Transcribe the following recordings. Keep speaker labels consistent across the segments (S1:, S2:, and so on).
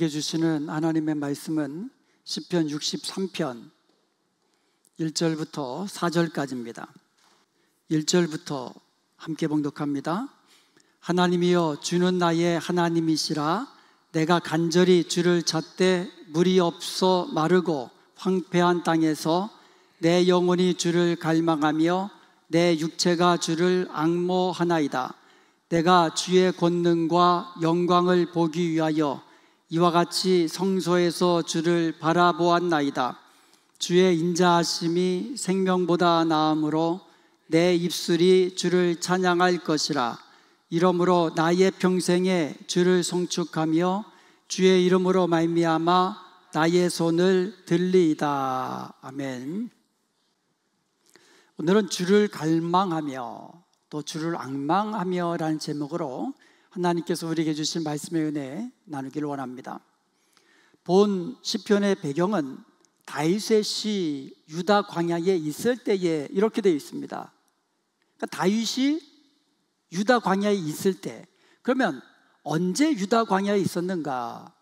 S1: 우리에게 주시는 하나님의 말씀은 시편 63편 1절부터 4절까지입니다. 1절부터 함께 봉독합니다. 하나님이여, 주는 나의 하나님이시라. 내가 간절히 주를 찾되 물이 없어 마르고 황폐한 땅에서 내 영혼이 주를 갈망하며 내 육체가 주를 앙모하나이다. 내가 주의 권능과 영광을 보기 위하여 이와 같이 성소에서 주를 바라보았나이다. 주의 인자하심이 생명보다 나음으로 내 입술이 주를 찬양할 것이라. 이러므로 나의 평생에 주를 송축하며 주의 이름으로 말미암아 나의 손을 들리이다. 아멘. 오늘은 주를 갈망하며 또 주를 앙망하며 라는 제목으로 하나님께서 우리에게 주신 말씀의 은혜 나누기를 원합니다. 본 시편의 배경은 다윗의 시 유다 광야에 있을 때에 이렇게 되어 있습니다. 그러니까 다윗이 유다 광야에 있을 때, 그러면 언제 유다 광야에 있었는가?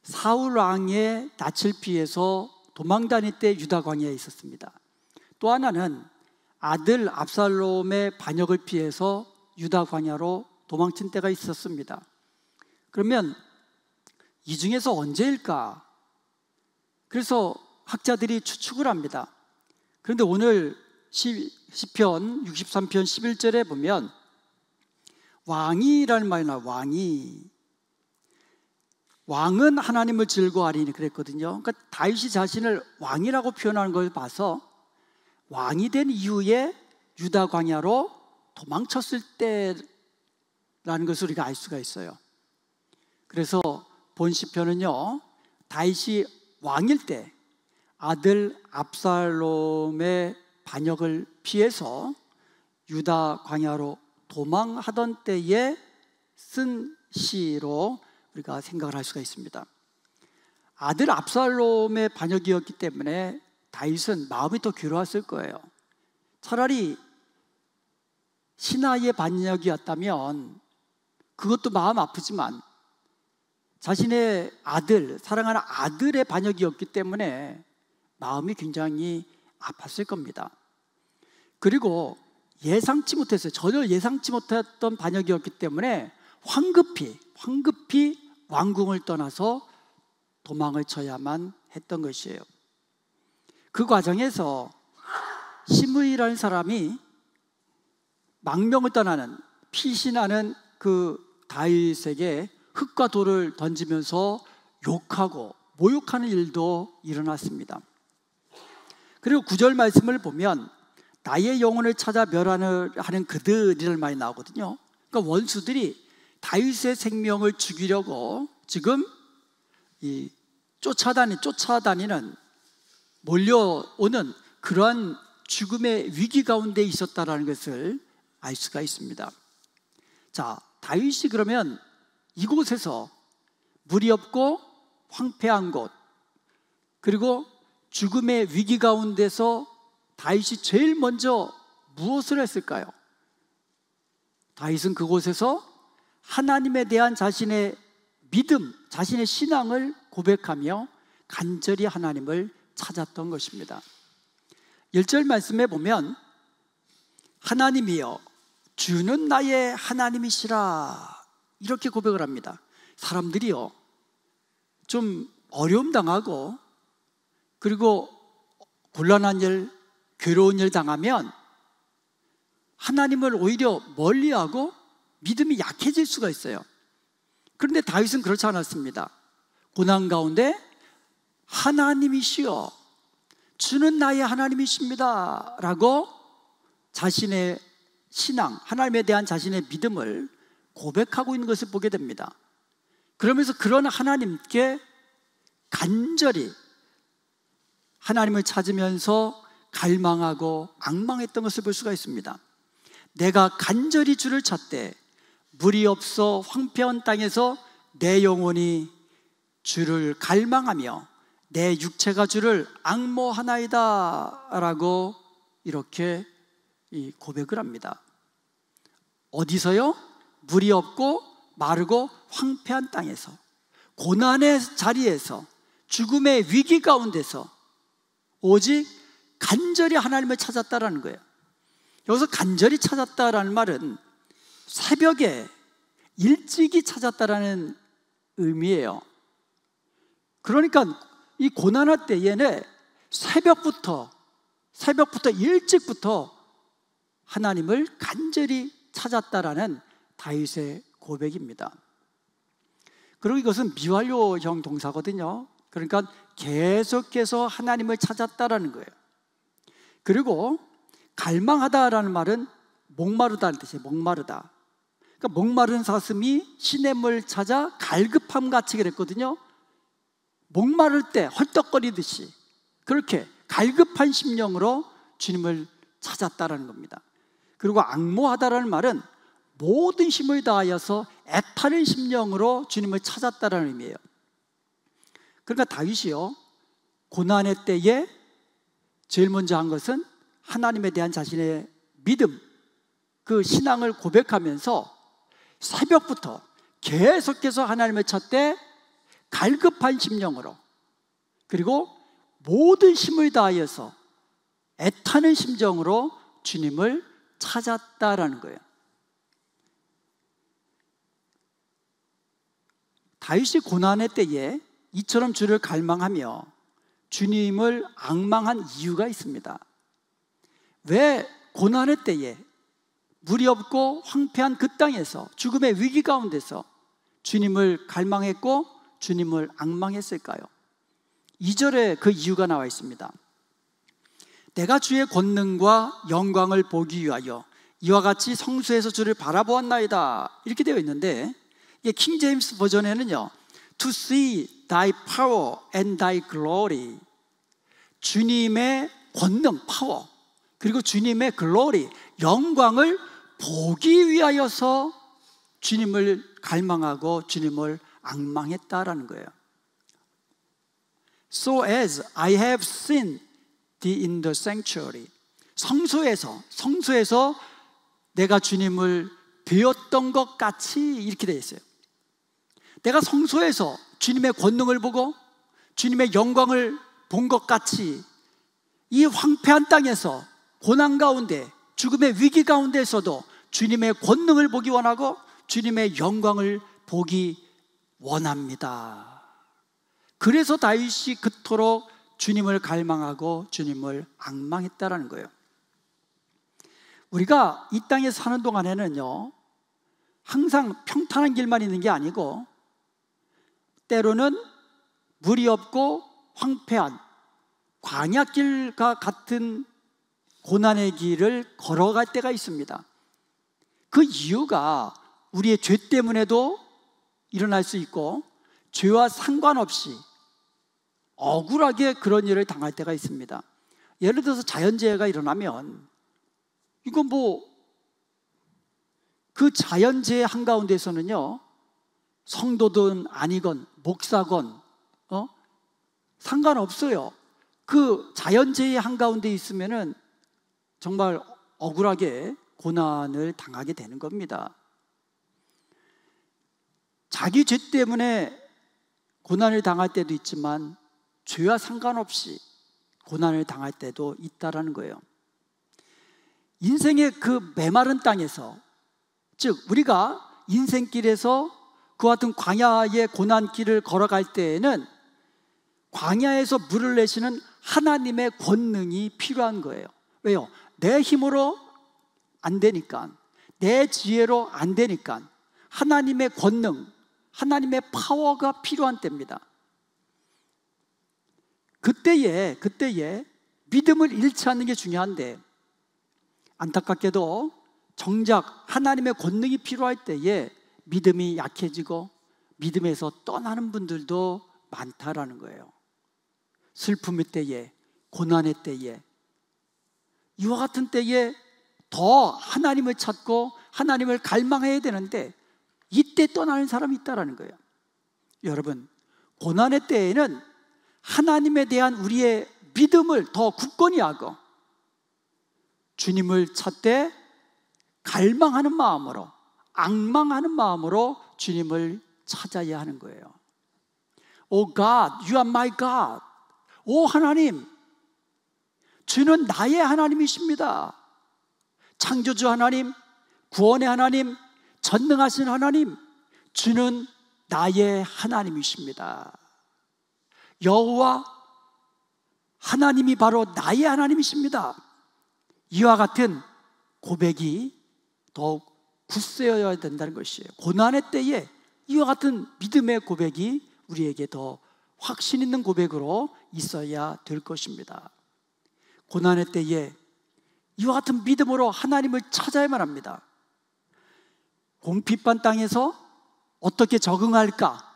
S1: 사울 왕의 낯을 피해서 도망 다닐 때 유다 광야에 있었습니다. 또 하나는 아들 압살롬의 반역을 피해서 유다 광야로 도망친 때가 있었습니다. 그러면 이 중에서 언제일까? 그래서 학자들이 추측을 합니다. 그런데 오늘 시편 63편 11절에 보면 왕이라는 말이 나와요. 왕은 하나님을 즐거워하리니 그랬거든요. 그러니까 다윗이 자신을 왕이라고 표현하는 걸 봐서 왕이 된 이후에 유다 광야로 도망쳤을 때라는 것을 우리가 알 수가 있어요. 그래서 본 시편은요, 다윗이 왕일 때 아들 압살롬의 반역을 피해서 유다 광야로 도망하던 때에 쓴 시로 우리가 생각을 할 수가 있습니다. 아들 압살롬의 반역이었기 때문에 다윗은 마음이 더 괴로웠을 거예요. 차라리 신하의 반역이었다면 그것도 마음 아프지만 자신의 아들, 사랑하는 아들의 반역이었기 때문에 마음이 굉장히 아팠을 겁니다. 그리고 예상치 못했어요. 전혀 예상치 못했던 반역이었기 때문에 황급히 왕궁을 떠나서 도망을 쳐야만 했던 것이에요. 그 과정에서 시므이라는 사람이 망명을 떠나는, 피신하는 그 다윗에게 흙과 돌을 던지면서 욕하고 모욕하는 일도 일어났습니다. 그리고 9절 말씀을 보면 나의 영혼을 찾아 멸하는 그들이라는 말이 나오거든요. 그러니까 원수들이 다윗의 생명을 죽이려고 지금 쫓아다니는 몰려오는 그러한 죽음의 위기 가운데 있었다라는 것을 알 수가 있습니다. 자, 다윗이 그러면 이곳에서 물이 없고 황폐한 곳, 그리고 죽음의 위기 가운데서 다윗이 제일 먼저 무엇을 했을까요? 다윗은 그곳에서 하나님에 대한 자신의 믿음, 자신의 신앙을 고백하며 간절히 하나님을 찾았던 것입니다. 1절 말씀에 보면 하나님이여, 주는 나의 하나님이시라, 이렇게 고백을 합니다. 사람들이요, 좀 어려움 당하고 그리고 곤란한 일, 괴로운 일 당하면 하나님을 오히려 멀리하고 믿음이 약해질 수가 있어요. 그런데 다윗은 그렇지 않았습니다. 고난 가운데 하나님이시여, 주는 나의 하나님이십니다 라고 자신의 신앙, 하나님에 대한 자신의 믿음을 고백하고 있는 것을 보게 됩니다. 그러면서 그런 하나님께 간절히 하나님을 찾으면서 갈망하고 앙망했던 것을 볼 수가 있습니다. 내가 간절히 주를 찾되 물이 없어 황폐한 땅에서 내 영혼이 주를 갈망하며 내 육체가 주를 앙모하나이다 라고 이렇게 고백을 합니다. 어디서요? 물이 없고 마르고 황폐한 땅에서. 고난의 자리에서, 죽음의 위기 가운데서 오직 간절히 하나님을 찾았다라는 거예요. 여기서 간절히 찾았다라는 말은 새벽에 일찍이 찾았다라는 의미예요. 그러니까 이 고난할 때에는 새벽부터 일찍부터 하나님을 간절히 찾았다라는 다윗의 고백입니다. 그리고 이것은 미완료형 동사거든요. 그러니까 계속해서 하나님을 찾았다라는 거예요. 그리고 갈망하다라는 말은 목마르다는 뜻이에요. 목마르다. 그러니까 목마른 사슴이 시냇물 찾아 갈급함 같이 그랬거든요. 목마를 때 헐떡거리듯이 그렇게 갈급한 심령으로 주님을 찾았다라는 겁니다. 그리고 앙모하다라는 말은 모든 힘을 다하여서 애타는 심령으로 주님을 찾았다라는 의미예요. 그러니까 다윗이요, 고난의 때에 제일 먼저 한 것은 하나님에 대한 자신의 믿음, 그 신앙을 고백하면서 새벽부터 계속해서 하나님을 찾되 갈급한 심령으로, 그리고 모든 힘을 다하여서 애타는 심정으로 주님을 찾았다라는 거예요. 다윗이 고난의 때에 이처럼 주를 갈망하며 주님을 앙망한 이유가 있습니다. 왜 고난의 때에 물이 없고 황폐한 그 땅에서 죽음의 위기 가운데서 주님을 갈망했고 주님을 앙망했을까요? 2절에 그 이유가 나와 있습니다. 내가 주의 권능과 영광을 보기 위하여 이와 같이 성수에서 주를 바라보았나이다, 이렇게 되어 있는데, 이게 킹 제임스 버전에는요, To see thy power and thy glory, 주님의 권능, 파워, 그리고 주님의 글로리, 영광을 보기 위하여서 주님을 갈망하고 주님을 앙망했다라는 거예요. So as I have seen thee in the sanctuary, 성소에서 내가 주님을 배웠던 것 같이, 이렇게 되어 있어요. 내가 성소에서 주님의 권능을 보고 주님의 영광을 본 것 같이 이 황폐한 땅에서 고난 가운데 죽음의 위기 가운데서도 주님의 권능을 보기 원하고 주님의 영광을 보기 원합니다. 그래서 다윗이 그토록 주님을 갈망하고 주님을 앙망했다라는 거예요. 우리가 이 땅에 사는 동안에는요, 항상 평탄한 길만 있는 게 아니고 때로는 물이 없고 황폐한 광야길과 같은 고난의 길을 걸어갈 때가 있습니다. 그 이유가 우리의 죄 때문에도 일어날 수 있고 죄와 상관없이 억울하게 그런 일을 당할 때가 있습니다. 예를 들어서 자연재해가 일어나면 이건 그 자연재해 한가운데서는요, 성도든 아니건 목사건 상관없어요. 그 자연재해 한가운데 있으면은 정말 억울하게 고난을 당하게 되는 겁니다. 자기 죄 때문에 고난을 당할 때도 있지만 죄와 상관없이 고난을 당할 때도 있다라는 거예요. 인생의 그 메마른 땅에서, 즉 우리가 인생길에서 그와 같은 광야의 고난길을 걸어갈 때에는 광야에서 물을 내시는 하나님의 권능이 필요한 거예요. 왜요? 내 힘으로 안 되니까, 내 지혜로 안 되니까 하나님의 권능, 하나님의 파워가 필요한 때입니다. 그때에 믿음을 잃지 않는 게 중요한데, 안타깝게도 정작 하나님의 권능이 필요할 때에 믿음이 약해지고 믿음에서 떠나는 분들도 많다라는 거예요. 슬픔의 때에, 고난의 때에, 이와 같은 때에 더 하나님을 찾고 하나님을 갈망해야 되는데 이때 떠나는 사람이 있다라는 거예요. 여러분, 고난의 때에는 하나님에 대한 우리의 믿음을 더 굳건히 하고 주님을 찾되 갈망하는 마음으로, 앙망하는 마음으로 주님을 찾아야 하는 거예요. Oh God, you are my God. 오 하나님, 주는 나의 하나님이십니다. 창조주 하나님, 구원의 하나님, 전능하신 하나님, 주는 나의 하나님이십니다. 여호와 하나님이 바로 나의 하나님이십니다. 이와 같은 고백이 더욱 굳세어야 된다는 것이에요. 고난의 때에 이와 같은 믿음의 고백이 우리에게 더 확신 있는 고백으로 있어야 될 것입니다. 고난의 때에 이와 같은 믿음으로 하나님을 찾아야만 합니다. 공핍한 땅에서 어떻게 적응할까?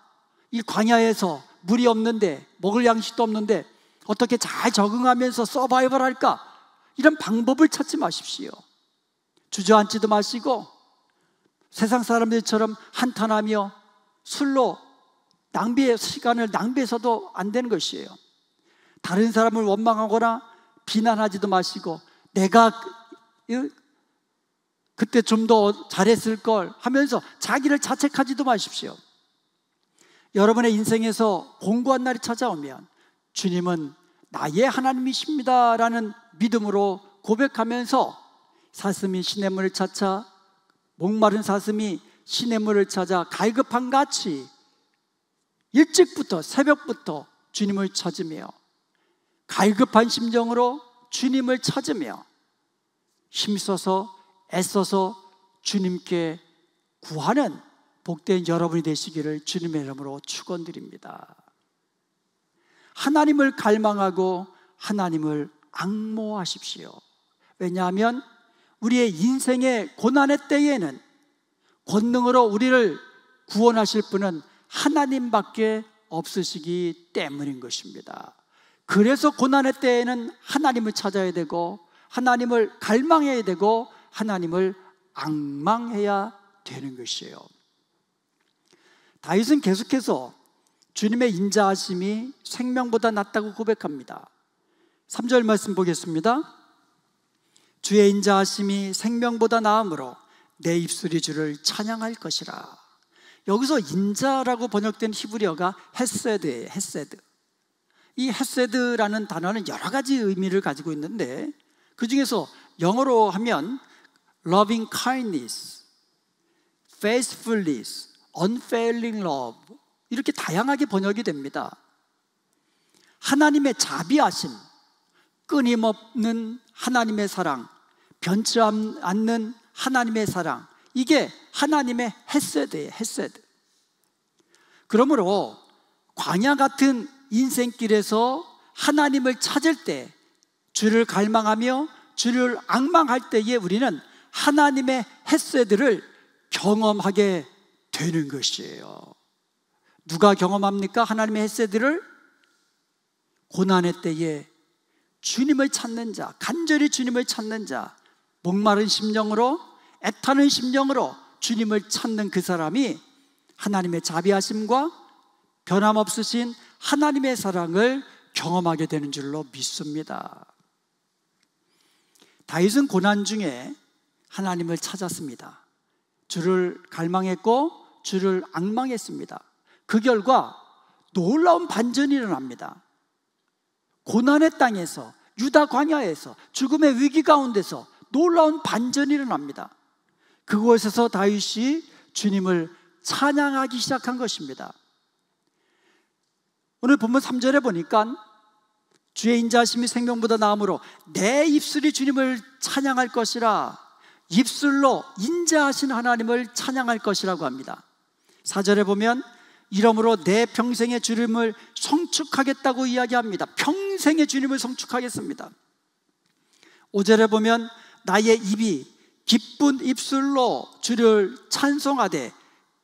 S1: 이 광야에서 물이 없는데, 먹을 양식도 없는데 어떻게 잘 적응하면서 서바이벌 할까? 이런 방법을 찾지 마십시오. 주저앉지도 마시고 세상 사람들처럼 한탄하며 술로 시간을 낭비해서도 안 되는 것이에요. 다른 사람을 원망하거나 비난하지도 마시고 내가 그때 좀 더 잘했을 걸 하면서 자기를 자책하지도 마십시오. 여러분의 인생에서 공고한 날이 찾아오면 주님은 나의 하나님이십니다 라는 믿음으로 고백하면서 사슴이 시냇물을 찾아, 목마른 사슴이 시냇물을 찾아 갈급한같이 일찍부터 새벽부터 주님을 찾으며 갈급한 심정으로 주님을 찾으며 힘써서 애써서 주님께 구하는 복된 여러분이 되시기를 주님의 이름으로 축원드립니다. 하나님을 갈망하고 하나님을 앙모하십시오. 왜냐하면 우리의 인생의 고난의 때에는 권능으로 우리를 구원하실 분은 하나님밖에 없으시기 때문인 것입니다. 그래서 고난의 때에는 하나님을 찾아야 되고 하나님을 갈망해야 되고 하나님을 앙망해야 되는 것이에요. 다윗은 계속해서 주님의 인자하심이 생명보다 낫다고 고백합니다. 3절 말씀 보겠습니다. 주의 인자하심이 생명보다 나음으로 내 입술이 주를 찬양할 것이라. 여기서 인자라고 번역된 히브리어가 헤세드예요. 헤세드. 이 헤세드라는 단어는 여러 가지 의미를 가지고 있는데 그 중에서 영어로 하면 loving kindness, faithfulness, unfailing love 이렇게 다양하게 번역이 됩니다. 하나님의 자비하심, 끊임없는 하나님의 사랑, 변치 않는 하나님의 사랑, 이게 하나님의 헤세드예요. 헤세드. 그러므로 광야 같은 인생길에서 하나님을 찾을 때, 주를 갈망하며 주를 앙망할 때에 우리는 하나님의 헤세드를 경험하게 되는 것이에요. 누가 경험합니까? 하나님의 헤세드를? 고난의 때에 주님을 찾는 자, 간절히 주님을 찾는 자, 목마른 심령으로, 애타는 심령으로 주님을 찾는 그 사람이 하나님의 자비하심과 변함없으신 하나님의 사랑을 경험하게 되는 줄로 믿습니다. 다윗은 고난 중에 하나님을 찾았습니다. 주를 갈망했고 주를 앙망했습니다. 그 결과 놀라운 반전이 일어납니다. 고난의 땅에서, 유다 광야에서, 죽음의 위기 가운데서 놀라운 반전이 일어납니다. 그곳에서 다윗이 주님을 찬양하기 시작한 것입니다. 오늘 본문 3절에 보니까 주의 인자하심이 생명보다 나음으로 내 입술이 주님을 찬양할 것이라, 입술로 인자하신 하나님을 찬양할 것이라고 합니다. 4절에 보면 이러므로 내 평생의 주님을 성축하겠다고 이야기합니다. 평생의 주님을 성축하겠습니다. 5절에 보면 나의 입이 기쁜 입술로 주를 찬송하되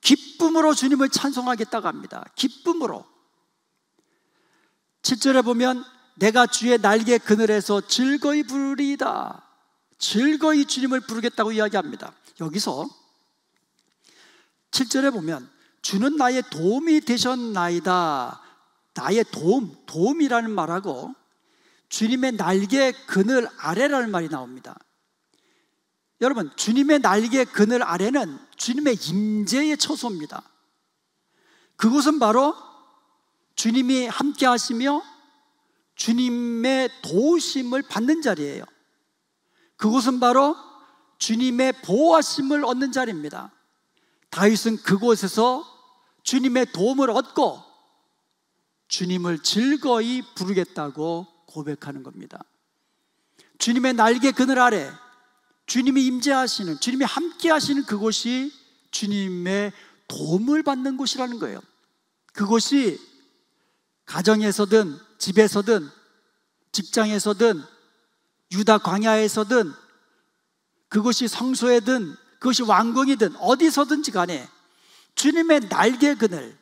S1: 기쁨으로 주님을 찬송하겠다고 합니다. 기쁨으로. 7절에 보면 내가 주의 날개 그늘에서 즐거이 부르리이다. 즐거이 주님을 부르겠다고 이야기합니다. 여기서 7절에 보면 주는 나의 도움이 되셨나이다. 나의 도움이라는 말하고 주님의 날개 그늘 아래라는 말이 나옵니다. 여러분, 주님의 날개 그늘 아래는 주님의 임재의 처소입니다. 그곳은 바로 주님이 함께 하시며 주님의 도우심을 받는 자리예요. 그곳은 바로 주님의 보호하심을 얻는 자리입니다. 다윗은 그곳에서 주님의 도움을 얻고 주님을 즐거이 부르겠다고 고백하는 겁니다. 주님의 날개 그늘 아래 주님이 임재하시는, 주님이 함께 하시는 그곳이 주님의 도움을 받는 곳이라는 거예요. 그곳이 가정에서든 집에서든 직장에서든 유다 광야에서든 그것이 성소에든 그것이 왕궁이든 어디서든지 간에 주님의 날개 그늘,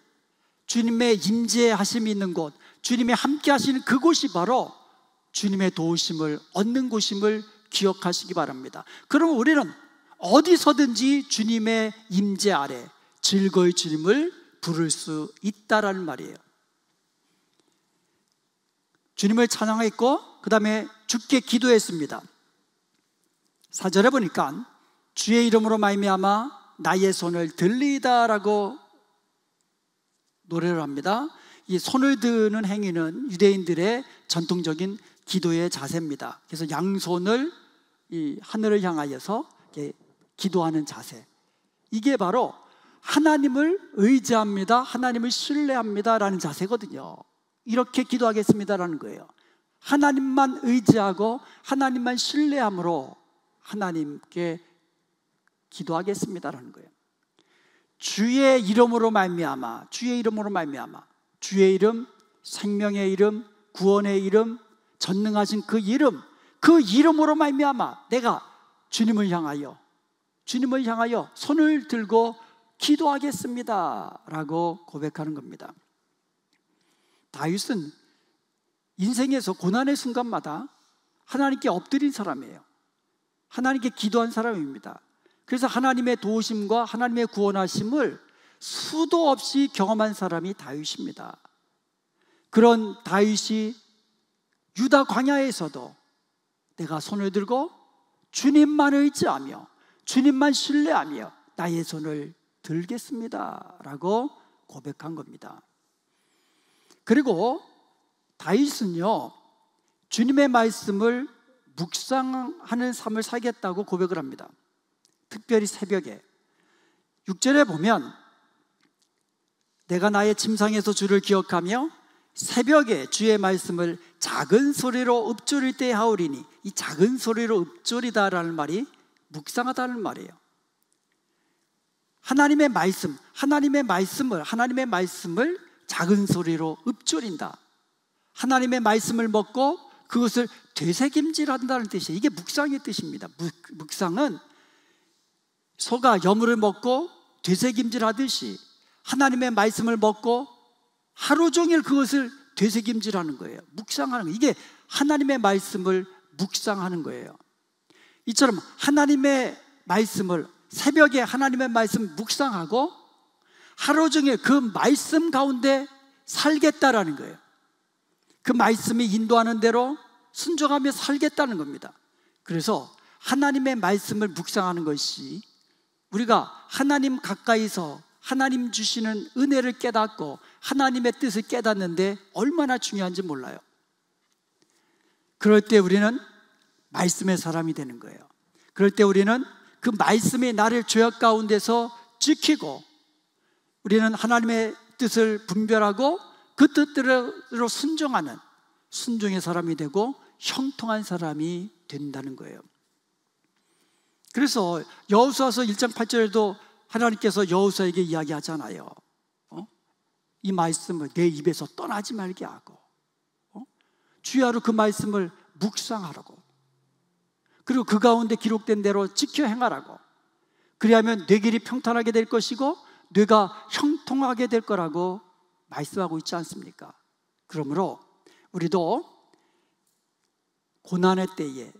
S1: 주님의 임재하심이 있는 곳, 주님이 함께 하시는 그곳이 바로 주님의 도우심을 얻는 곳임을 기억하시기 바랍니다. 그러면 우리는 어디서든지 주님의 임재 아래 즐거이 주님을 부를 수 있다라는 말이에요. 주님을 찬양했고 그 다음에 주께 기도했습니다. 4절에 보니까 주의 이름으로 말미암아 나의 손을 들리다라고 노래를 합니다. 이 손을 드는 행위는 유대인들의 전통적인 기도의 자세입니다. 그래서 양손을 이 하늘을 향하여서 이렇게 기도하는 자세, 이게 바로 하나님을 의지합니다, 하나님을 신뢰합니다 라는 자세거든요. 이렇게 기도하겠습니다라는 거예요. 하나님만 의지하고 하나님만 신뢰함으로 하나님께 기도하겠습니다라는 거예요. 주의 이름으로 말미암아, 주의 이름으로 말미암아, 주의 이름, 생명의 이름, 구원의 이름, 전능하신 그 이름, 그 이름으로 말미암아 내가 주님을 향하여 손을 들고 기도하겠습니다 라고 고백하는 겁니다. 다윗은 인생에서 고난의 순간마다 하나님께 엎드린 사람이에요. 하나님께 기도한 사람입니다. 그래서 하나님의 도우심과 하나님의 구원하심을 수도 없이 경험한 사람이 다윗입니다. 그런 다윗이 유다 광야에서도 내가 손을 들고 주님만 의지하며 주님만 신뢰하며 나의 손을 들겠습니다 라고 고백한 겁니다. 그리고 다윗은요, 주님의 말씀을 묵상하는 삶을 살겠다고 고백을 합니다. 특별히 새벽에 6절에 보면 내가 나의 침상에서 주를 기억하며 새벽에 주의 말씀을 작은 소리로 읊조릴 때 하오리니, 이 작은 소리로 읊조리다라는 말이 묵상하다는 말이에요. 하나님의 말씀을 작은 소리로 읊조린다. 하나님의 말씀을 먹고 그것을 되새김질한다는 뜻이에요. 이게 묵상의 뜻입니다. 묵상은 소가 여물을 먹고 되새김질하듯이 하나님의 말씀을 먹고 하루 종일 그것을 되새김질하는 거예요. 묵상하는 거예요. 이게 하나님의 말씀을 묵상하는 거예요. 이처럼 하나님의 말씀을 새벽에 하나님의 말씀 묵상하고 하루 종일 그 말씀 가운데 살겠다라는 거예요. 그 말씀이 인도하는 대로 순종하며 살겠다는 겁니다. 그래서 하나님의 말씀을 묵상하는 것이 우리가 하나님 가까이서 하나님 주시는 은혜를 깨닫고 하나님의 뜻을 깨닫는데 얼마나 중요한지 몰라요. 그럴 때 우리는 말씀의 사람이 되는 거예요. 그럴 때 우리는 그 말씀이 나를 죄악 가운데서 지키고 우리는 하나님의 뜻을 분별하고 그 뜻대로 순종하는 순종의 사람이 되고 형통한 사람이 된다는 거예요. 그래서 여호수아서 1장 8절에도 하나님께서 여호수아에게 이야기하잖아요. 이 말씀을 내 입에서 떠나지 말게 하고 주야로 그 말씀을 묵상하라고, 그리고 그 가운데 기록된 대로 지켜 행하라고. 그리하면 내 길이 평탄하게 될 것이고 뇌가 형통하게 될 거라고 말씀하고 있지 않습니까? 그러므로 우리도 고난의 때에,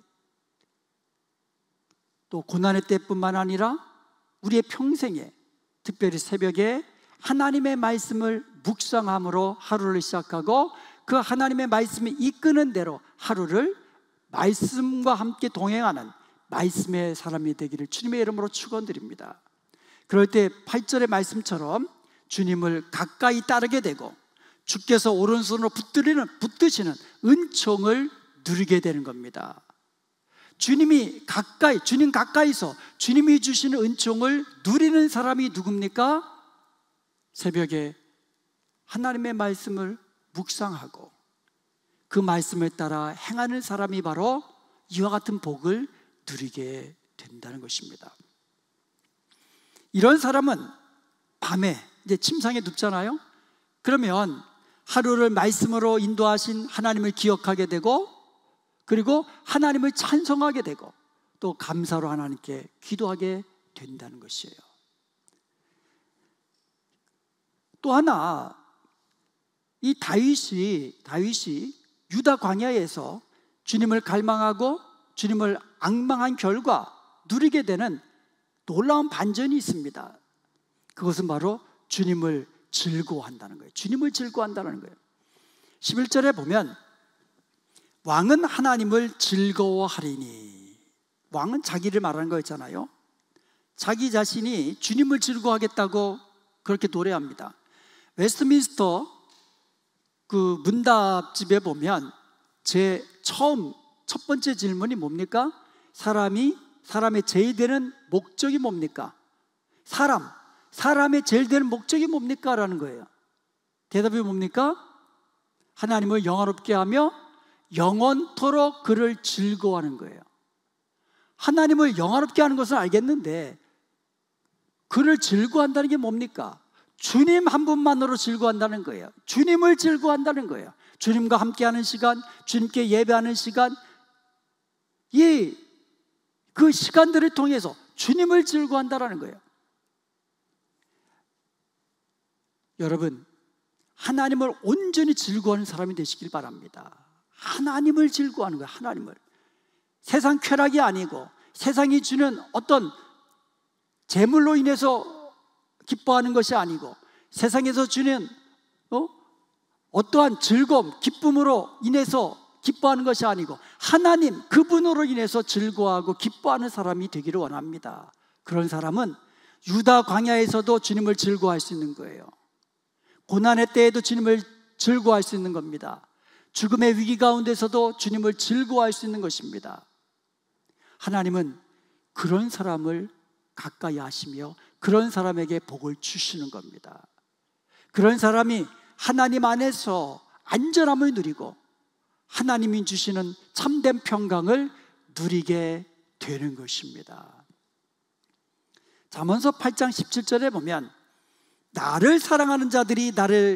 S1: 또 고난의 때뿐만 아니라 우리의 평생에, 특별히 새벽에 하나님의 말씀을 묵상함으로 하루를 시작하고 그 하나님의 말씀이 이끄는 대로 하루를 말씀과 함께 동행하는 말씀의 사람이 되기를 주님의 이름으로 축원드립니다. 그럴 때 8절의 말씀처럼 주님을 가까이 따르게 되고 주께서 오른손으로 붙드시는 은총을 누리게 되는 겁니다. 주님 가까이서 주님이 주시는 은총을 누리는 사람이 누굽니까? 새벽에 하나님의 말씀을 묵상하고 그 말씀을 따라 행하는 사람이 바로 이와 같은 복을 누리게 된다는 것입니다. 이런 사람은 밤에 이제 침상에 눕잖아요. 그러면 하루를 말씀으로 인도하신 하나님을 기억하게 되고, 그리고 하나님을 찬송하게 되고, 또 감사로 하나님께 기도하게 된다는 것이에요. 또 하나, 이 다윗이 유다 광야에서 주님을 갈망하고 주님을 앙망한 결과 누리게 되는 놀라운 반전이 있습니다. 그것은 바로 주님을 즐거워한다는 거예요. 주님을 즐거워한다는 거예요. 11절에 보면 왕은 하나님을 즐거워하리니, 왕은 자기를 말하는 거였잖아요. 자기 자신이 주님을 즐거워하겠다고 그렇게 노래합니다. 웨스트민스터 그 문답집에 보면 첫 번째 질문이 뭡니까? 사람의 제일 되는 목적이 뭡니까? 사람의 제일 되는 목적이 뭡니까? 라는 거예요. 대답이 뭡니까? 하나님을 영화롭게 하며 영원토록 그를 즐거워하는 거예요. 하나님을 영화롭게 하는 것은 알겠는데 그를 즐거워한다는 게 뭡니까? 주님 한 분만으로 즐거워한다는 거예요. 주님을 즐거워한다는 거예요. 주님과 함께하는 시간, 주님께 예배하는 시간, 그 시간들을 통해서 주님을 즐거워한다는 거예요. 여러분, 하나님을 온전히 즐거워하는 사람이 되시길 바랍니다. 하나님을 즐거워하는 거예요. 하나님을. 세상 쾌락이 아니고 세상이 주는 어떤 재물로 인해서 기뻐하는 것이 아니고 세상에서 주는 어떠한 즐거움, 기쁨으로 인해서 기뻐하는 것이 아니고 하나님 그분으로 인해서 즐거워하고 기뻐하는 사람이 되기를 원합니다. 그런 사람은 유다 광야에서도 주님을 즐거워할 수 있는 거예요. 고난의 때에도 주님을 즐거워할 수 있는 겁니다. 죽음의 위기 가운데서도 주님을 즐거워할 수 있는 것입니다. 하나님은 그런 사람을 가까이 하시며 그런 사람에게 복을 주시는 겁니다. 그런 사람이 하나님 안에서 안전함을 누리고 하나님이 주시는 참된 평강을 누리게 되는 것입니다. 잠언서 8장 17절에 보면 나를 사랑하는 자들이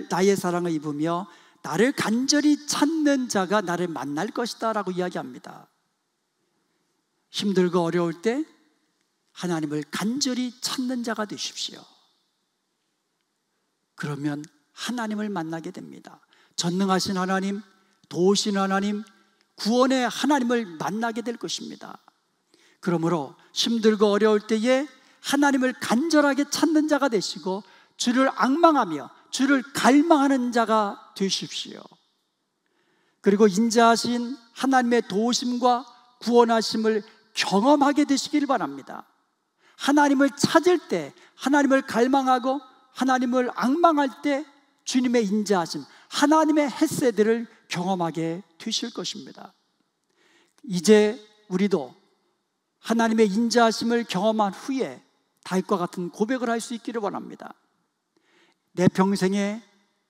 S1: 나의 사랑을 입으며 나를 간절히 찾는 자가 나를 만날 것이다 라고 이야기합니다. 힘들고 어려울 때 하나님을 간절히 찾는 자가 되십시오. 그러면 하나님을 만나게 됩니다. 전능하신 하나님, 도우신 하나님, 구원의 하나님을 만나게 될 것입니다. 그러므로 힘들고 어려울 때에 하나님을 간절하게 찾는 자가 되시고 주를 앙망하며 주를 갈망하는 자가 되십시오. 그리고 인자하신 하나님의 도우심과 구원하심을 경험하게 되시길 바랍니다. 하나님을 찾을 때, 하나님을 갈망하고 하나님을 앙망할 때 주님의 인자하심, 하나님의 헤세드를 경험하게 되실 것입니다. 이제 우리도 하나님의 인자하심을 경험한 후에 다윗과 같은 고백을 할 수 있기를 원합니다. 내 평생에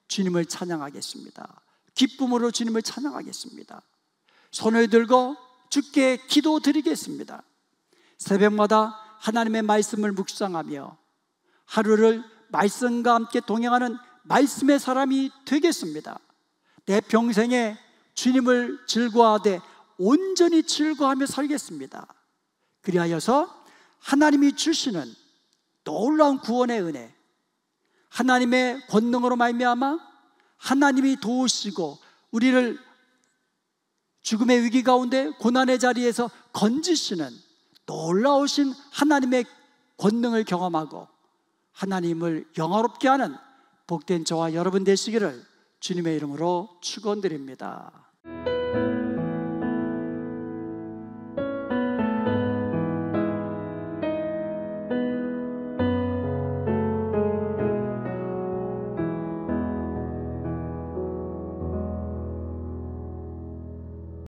S1: 주님을 찬양하겠습니다. 기쁨으로 주님을 찬양하겠습니다. 손을 들고 주께 기도드리겠습니다. 새벽마다 하나님의 말씀을 묵상하며 하루를 말씀과 함께 동행하는 말씀의 사람이 되겠습니다. 내 평생에 주님을 즐거워하되 온전히 즐거워하며 살겠습니다. 그리하여서 하나님이 주시는 놀라운 구원의 은혜, 하나님의 권능으로 말미암아 하나님이 도우시고 우리를 죽음의 위기 가운데 고난의 자리에서 건지시는 놀라우신 하나님의 권능을 경험하고 하나님을 영화롭게 하는 복된 저와 여러분 되시기를 주님의 이름으로 축원드립니다.